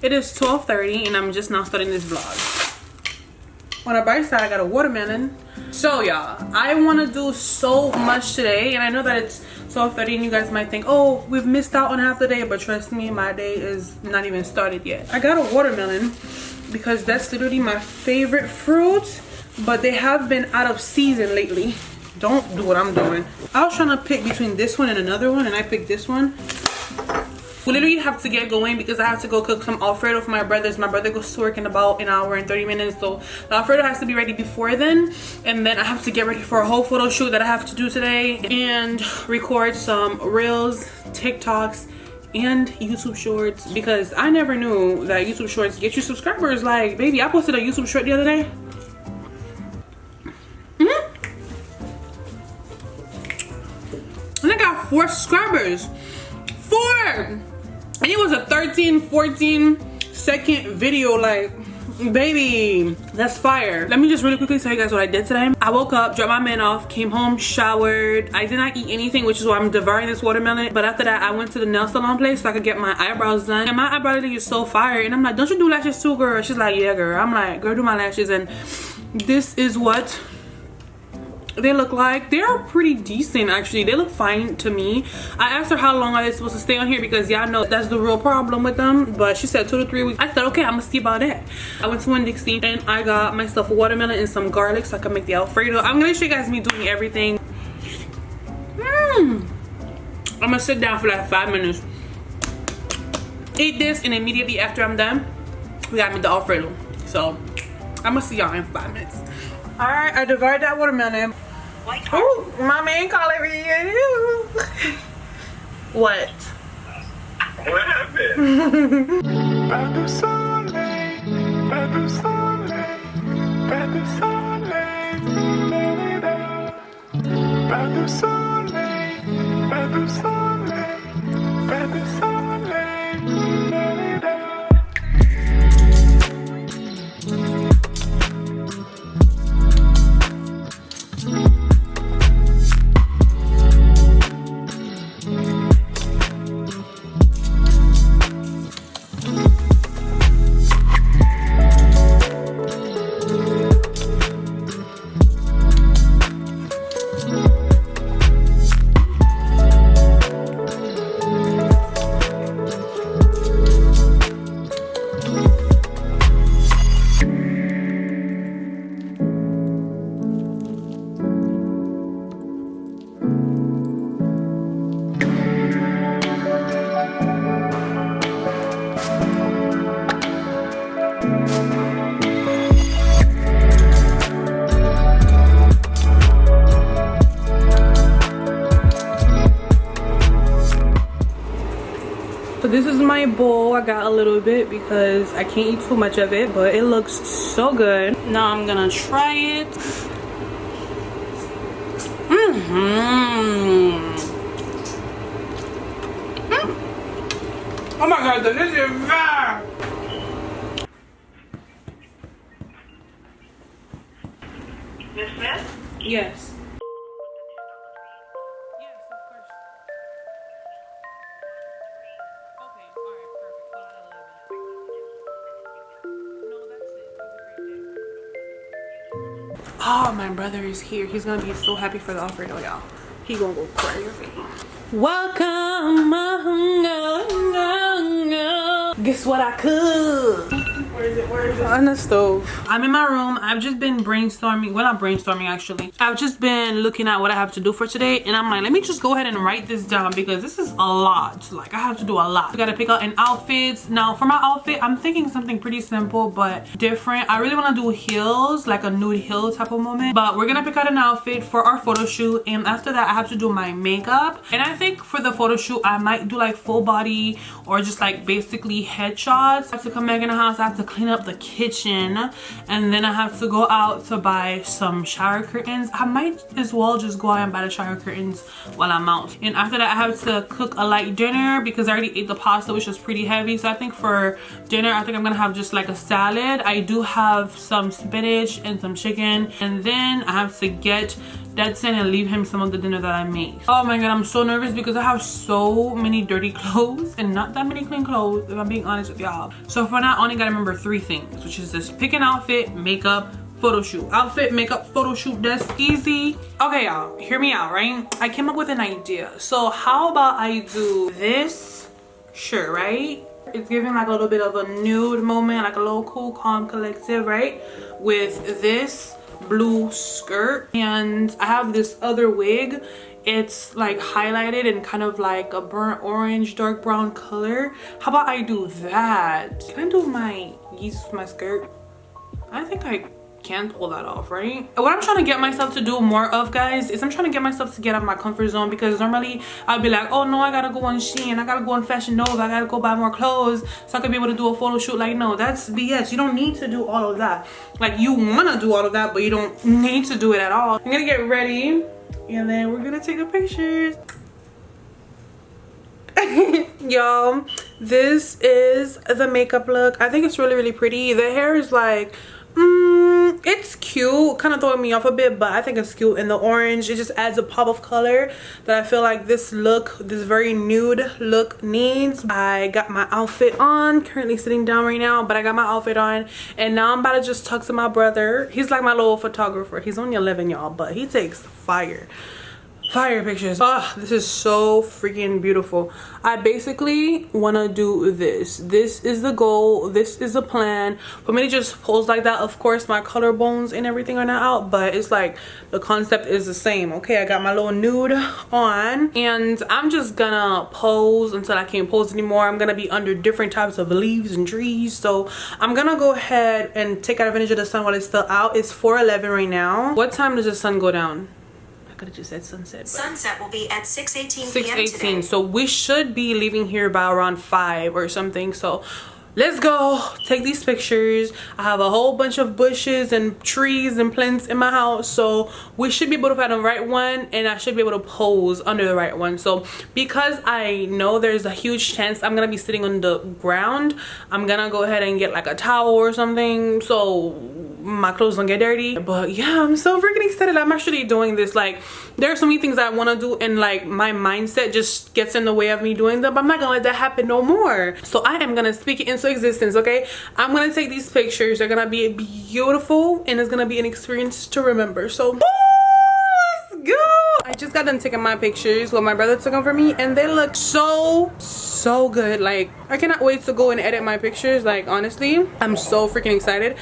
It is 12:30 and I'm just now starting this vlog. On a bright side, I got a watermelon. So y'all, I want to do so much today, and I know that it's 12:30 and you guys might think, oh, we've missed out on half the day, but trust me, my day is not even started yet. I got a watermelon because that's literally my favorite fruit, but they have been out of season lately. Don't do what I'm doing. I was trying to pick between this one and another one, and I picked this one. We literally have to get going because I have to go cook some Alfredo for my brothers. My brother goes to work in about an hour and 30 minutes, so the Alfredo has to be ready before then, and then I have to get ready for a whole photo shoot that I have to do today and record some reels, TikToks, and YouTube shorts, because I never knew that YouTube shorts get you subscribers. Like, baby, I posted a YouTube short the other day. And I got 4 subscribers. 4! And it was a 13-14 second video. Like, baby, that's fire. Let me just really quickly tell you guys what I did today. I woke up, dropped my man off, came home, showered. I did not eat anything, which is why I'm devouring this watermelon. But after that, I went to the nail salon place so I could get my eyebrows done. And my eyebrow lady is so fire. And I'm like, don't you do lashes too, girl? She's like, yeah, girl. I'm like, girl, do my lashes. And this is what they look like. They're pretty decent, actually. They look fine to me. I asked her how long are they supposed to stay on here, because y'all know that's the real problem with them, but she said 2 to 3 weeks. I said, okay, I'm gonna see about that. I went to Winn-Dixie and I got myself a watermelon and some garlic so I can make the Alfredo. I'm gonna show you guys me doing everything. I'm gonna sit down for like 5 minutes, eat this, and immediately after I'm done, we got me the Alfredo. So I'm gonna see y'all in 5 minutes. All right, I devoured that watermelon. Oh, my man calling me. What? What happened? So this is my bowl. I got a little bit because I can't eat too much of it, but it looks so good. Now I'm gonna try it. Oh my god, this is fire! Miss Smith? Yes. Oh, my brother is here. He's gonna be so happy for the Alfredo, y'all. He gonna go crazy. Welcome, guess what I cooked? Where is it? On the stove. I'm in my room. I've just been brainstorming. Well, not brainstorming, actually. I've just been looking at what I have to do for today, and I'm like, let me just go ahead and write this down because this is a lot. Like, I have to do a lot. I gotta pick out an outfit. Now, for my outfit, I'm thinking something pretty simple but different. I really want to do heels, like a nude heel type of moment. But we're gonna pick out an outfit for our photo shoot, and after that, I have to do my makeup. And I think for the photo shoot, I might do like full body or just like basically headshots. I have to come back in the house. I have to clean up the kitchen, and then I have to go out to buy some shower curtains. I might as well just go out and buy the shower curtains while I'm out. And after that, I have to cook a light dinner because I already ate the pasta, which was pretty heavy. So I think for dinner, I think I'm gonna have just like a salad. I do have some spinach and some chicken, and then I have to get Stetson and leave him some of the dinner that I made. Oh my god, I'm so nervous because I have so many dirty clothes and not that many clean clothes, if I'm being honest with y'all. So for now, I only gotta remember 3 things, which is just pick an outfit, makeup, photo shoot. Outfit, makeup, photo shoot, that's easy. Okay y'all, hear me out, right? I came up with an idea. So how about I do this shirt, right? It's giving like a little bit of a nude moment, like a little cool, calm, collective, right? With this blue skirt, and I have this other wig. It's like highlighted in kind of like a burnt orange, dark brown color. How about I do that? Can I do my geese with my skirt? I think I can pull that off, right? What I'm trying to get myself to do more of, guys, is I'm trying to get myself to get out of my comfort zone, because normally I'll be like, oh no, I gotta go on Shein, I gotta go on Fashion Nova, I gotta go buy more clothes so I could be able to do a photo shoot. Like, no, that's BS. You don't need to do all of that. Like, you want to do all of that, but you don't need to do it at all. I'm gonna get ready and then we're gonna take the pictures. Y'all, this is the makeup look. I think it's really pretty. The hair is like it's cute, kind of throwing me off a bit, but I think it's cute. And the orange, it just adds a pop of color that I feel like this look, this very nude look needs. I got my outfit on, currently sitting down right now, but I got my outfit on, and now I'm about to just talk to my brother. He's like my little photographer. He's only 11, y'all, but he takes fire pictures. Ah, this is so freaking beautiful. I basically want to do this. This is the goal. This is the plan for me to just pose like that. Of course, my collarbones and everything are not out, but it's like the concept is the same. Okay, I got my little nude on, and I'm just gonna pose until I can't pose anymore. I'm gonna be under different types of leaves and trees, so I'm gonna go ahead and take advantage of the sun while it's still out. It's 4:11 right now. What time does the sun go down? Could have just said sunset. Sunset will be at 6:18 p.m. 6:18. So we should be leaving here by around 5 or something. So let's go take these pictures. I have a whole bunch of bushes and trees and plants in my house, so we should be able to find the right one, and I should be able to pose under the right one. So because I know there's a huge chance I'm gonna be sitting on the ground, I'm gonna go ahead and get like a towel or something so my clothes don't get dirty. But yeah, I'm so freaking excited. I'm actually doing this. Like, there are so many things I want to do, and like my mindset just gets in the way of me doing them, but I'm not gonna let that happen no more. So I am gonna speak it into existence. Okay, I'm gonna take these pictures. They're gonna be beautiful, and it's gonna be an experience to remember. So let's go. I just got done taking my pictures. Well, my brother took them for me, and they look so good. Like, I cannot wait to go and edit my pictures. Like, honestly, I'm so freaking excited.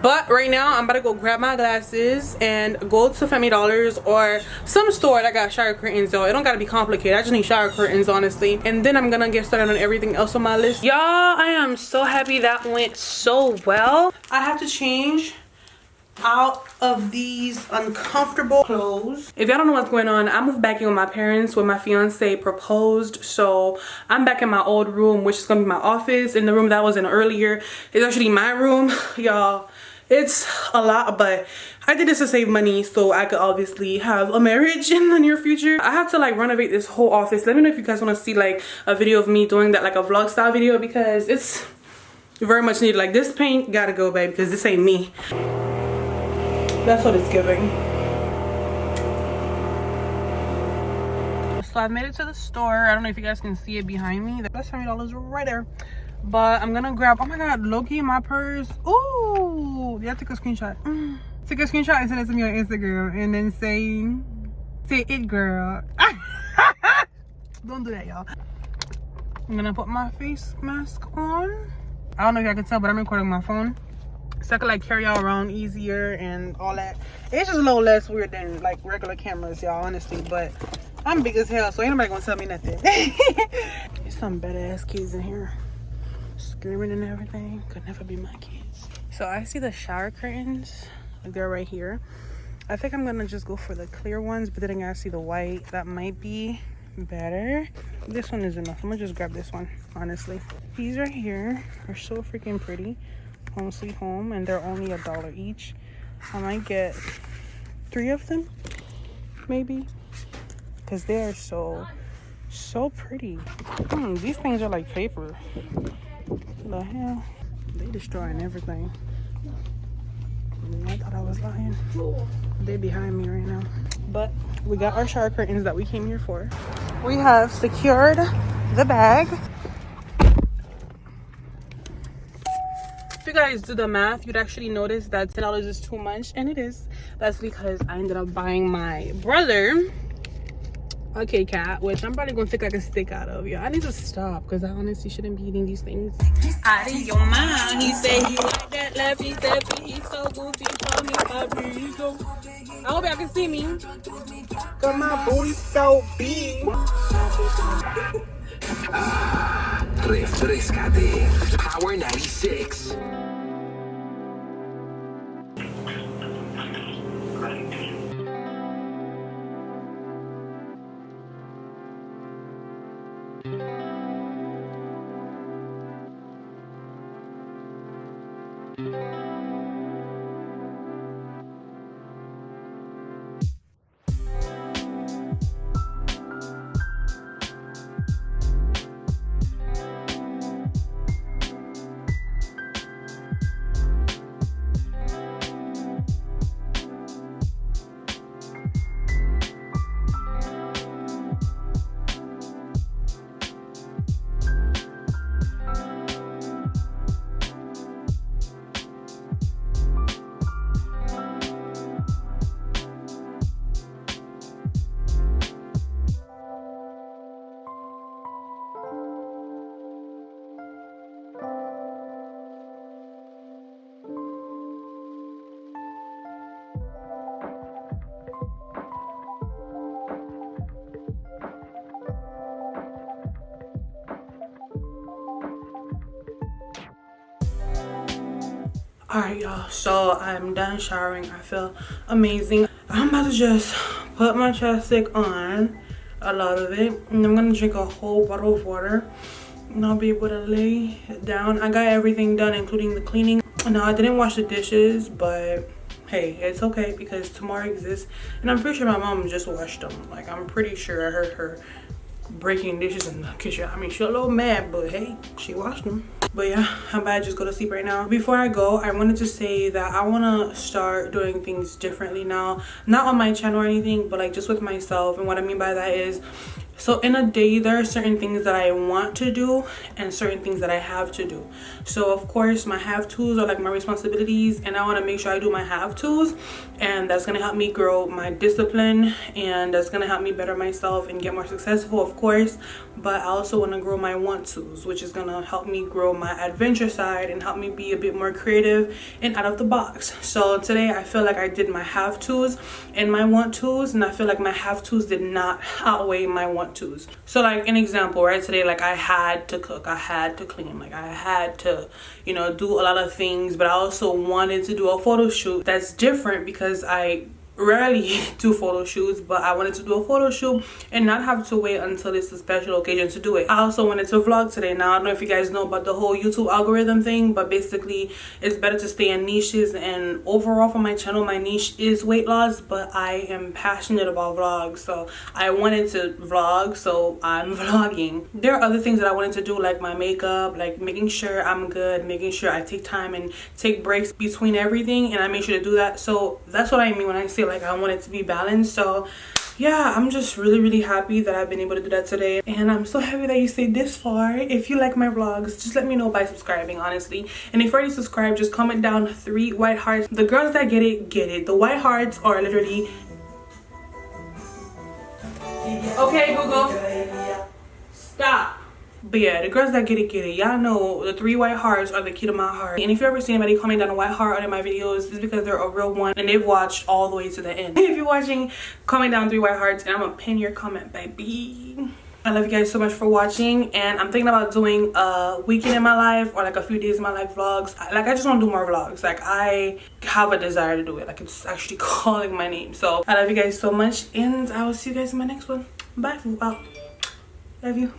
But right now I'm about to go grab my glasses and go to Family Dollars or some store that got shower curtains, though. It don't gotta be complicated. I just need shower curtains, honestly. And then I'm gonna get started on everything else on my list. Y'all, I am so happy that went so well. I have to change out of these uncomfortable clothes. If y'all don't know what's going on, I moved back in with my parents when my fiance proposed, so I'm back in my old room, which is gonna be my office, and the room that I was in earlier is actually my room. Y'all, it's a lot, but I did this to save money so I could obviously have a marriage in the near future. I have to like renovate this whole office. Let me know if you guys want to see like a video of me doing that, like a vlog style video, because it's very much needed. Like, this paint gotta go, babe, because this ain't me. That's what it's giving. So I've made it to the store. I don't know if you guys can see it behind me. That's $70 right there. But I'm gonna grab, oh my god, low-key my purse. Ooh, yeah, take a screenshot. Take a screenshot and send it to me on Instagram, and then say it, girl. Don't do that, y'all. I'm gonna put my face mask on. I don't know if y'all can tell, but I'm recording my phone, so I can like carry y'all around easier and all that. It's just a little less weird than like regular cameras, y'all, honestly, but I'm big as hell, so ain't nobody gonna tell me nothing. There's some badass kids in here screaming and everything. Could never be my kids. So I see the shower curtains, like they're right here. I think I'm gonna just go for the clear ones, but then I see the white. That might be better. This one is enough. I'm gonna just grab this one, honestly. These right here are so freaking pretty. Home sweet home, and they're only $1 each. I might get 3 of them, maybe, because they are so pretty. These things are like paper. What the hell? They destroying everything. I thought I was lying. They behind me right now. But we got our shower curtains that we came here for. We have secured the bag. If you guys do the math, you'd actually notice that $10 is too much, and it is. That's because I ended up buying my brother a Kit Kat, which I'm probably gonna take like a stick out of. Yeah, I need to stop because I honestly shouldn't be eating these things. Out of your mind, he said he like that left. He said he's so goofy, call me papi. I hope y'all can see me. Cause my booty's so big. Refrescate. Power 96. Alright, y'all, so I'm done showering. I feel amazing. I'm about to just put my chapstick on, a lot of it, and I'm gonna drink a whole bottle of water and I'll be able to lay down. I got everything done, including the cleaning. Now, I didn't wash the dishes, but hey, it's okay because tomorrow exists, and I'm pretty sure my mom just washed them. Like, I'm pretty sure I heard her breaking dishes in the kitchen. I mean, she's a little mad, but hey, she washed them. But yeah, I'm about to just go to sleep right now. Before I go, I wanted to say that I want to start doing things differently now. Not on my channel or anything, but like just with myself. And what I mean by that is, so in a day, there are certain things that I want to do and certain things that I have to do. So of course, my have tos are like my responsibilities, and I want to make sure I do my have tos, and that's going to help me grow my discipline, and that's going to help me better myself and get more successful, of course. But I also want to grow my want tos, which is going to help me grow my adventure side and help me be a bit more creative and out of the box. So today I feel like I did my have tos and my want tos, and I feel like my have tos did not outweigh my want tos. So like an example, right, today, like I had to cook, I had to clean, like I had to, you know, do a lot of things, but I also wanted to do a photo shoot. That's different because I rarely do photo shoots, but I wanted to do a photo shoot and not have to wait until it's a special occasion to do it. I also wanted to vlog today. Now, I don't know if you guys know about the whole YouTube algorithm thing, but basically it's better to stay in niches, and overall for my channel, my niche is weight loss, but I am passionate about vlogs, so I wanted to vlog, so I'm vlogging. There are other things that I wanted to do, like my makeup, like making sure I'm good, making sure I take time and take breaks between everything, and I make sure to do that. So that's what I mean when I say like I want it to be balanced. So yeah, I'm just really happy that I've been able to do that today, and I'm so happy that you stayed this far. If you like my vlogs, just let me know by subscribing, honestly. And if you already subscribed, just comment down 3 white hearts. The girls that get it, get it. The white hearts are literally okay. Google, stop. But yeah, the girls that get it, get it. Y'all know the 3 white hearts are the key to my heart. And if you ever see anybody comment down a white heart under my videos, it's because they're a real one and they've watched all the way to the end. If you're watching, comment down 3 white hearts and I'm gonna pin your comment, baby. I love you guys so much for watching, and I'm thinking about doing a weekend in my life or like a few days in my life vlogs. Like, I just want to do more vlogs. Like, I have a desire to do it. Like, it's actually calling my name. So I love you guys so much, and I will see you guys in my next one. Bye. Love you.